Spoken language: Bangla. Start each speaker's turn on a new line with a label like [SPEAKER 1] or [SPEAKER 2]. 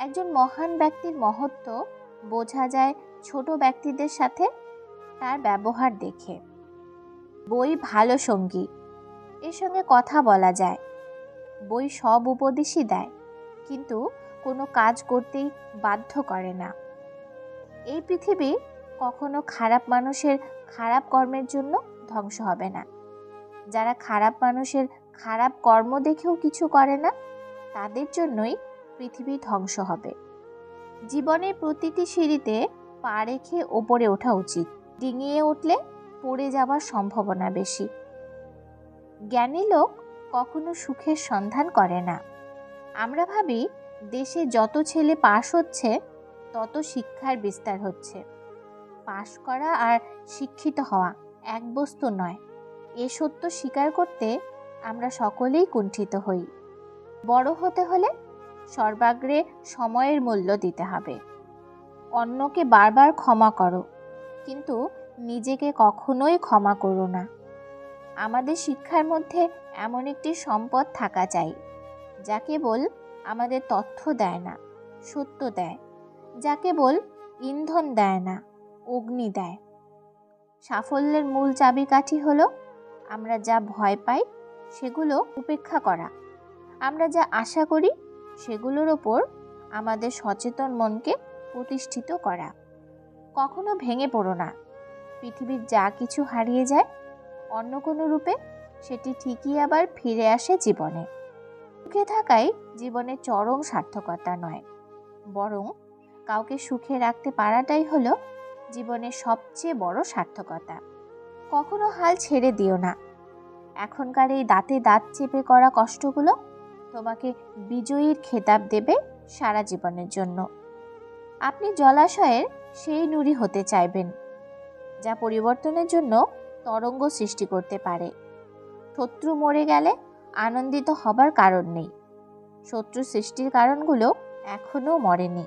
[SPEAKER 1] একজন মহান ব্যক্তির মহত্ব বোঝা যায় ছোট ব্যক্তিদের সাথে তার ব্যবহার দেখে। বই ভালো সঙ্গী, এর সঙ্গে কথা বলা যায়। বই সব উপদেশই দেয়, কিন্তু কোনো কাজ করতেই বাধ্য করে না। এই পৃথিবী কখনো খারাপ মানুষের খারাপ কর্মের জন্য ধ্বংস হবে না। যারা খারাপ মানুষের খারাপ কর্ম দেখেও কিছু করে না, তাদের জন্যই পৃথিবী ধ্বংস হবে। জীবনের প্রতিটি সিঁড়িতে পা রেখে ওপরে ওঠা উচিত। ডিঙিয়ে উঠলে পড়ে যাওয়ার সম্ভাবনা বেশি। জ্ঞানী লোক কখনো সুখের সন্ধান করে না। আমরা ভাবি দেশে যত ছেলে পাশ হচ্ছে তত শিক্ষার বিস্তার হচ্ছে। পাশ করা আর শিক্ষিত হওয়া এক বস্তু নয়। এ সত্য স্বীকার করতে আমরা সকলেই কুণ্ঠিত হই। বড় হতে হলে সর্বাগ্রে সময়ের মূল্য দিতে হবে। অন্যকে বারবার ক্ষমা করো, কিন্তু নিজেকে কখনোই ক্ষমা করো না। আমাদের শিক্ষার মধ্যে এমন একটি সম্পদ থাকা চাই, যা কেবল আমাদের তথ্য দেয় না, সত্য দেয়। যা কেবল ইন্ধন দেয় না, অগ্নি দেয়। সাফল্যের মূল চাবিকাঠি হলো আমরা যা ভয় পাই সেগুলো উপেক্ষা করা। আমরা যা আশা করি সেগুলোর ওপর আমাদের সচেতন মনকে প্রতিষ্ঠিত করা। কখনো ভেঙে পড়ো না। পৃথিবীর যা কিছু হারিয়ে যায়, অন্য কোনো রূপে সেটি ঠিকই আবার ফিরে আসে জীবনে। সুখে থাকাই জীবনের চরম সার্থকতা নয়, বরং কাউকে সুখে রাখতে পারাটাই হলো জীবনের সবচেয়ে বড় সার্থকতা। কখনো হাল ছেড়ে দিও না। এখনকার এই দাঁতে দাঁত চেপে করা কষ্টগুলো তোমাকে বিজয়ীর খেতাব দেবে সারা জীবনের জন্য। আপনি জলাশয়ের সেই নুড়ি হতে চাইবেন, যা পরিবর্তনের জন্য তরঙ্গ সৃষ্টি করতে পারে। শত্রু মরে গেলে আনন্দিত হবার কারণ নেই। শত্রু সৃষ্টির কারণগুলো এখনও মরেনি।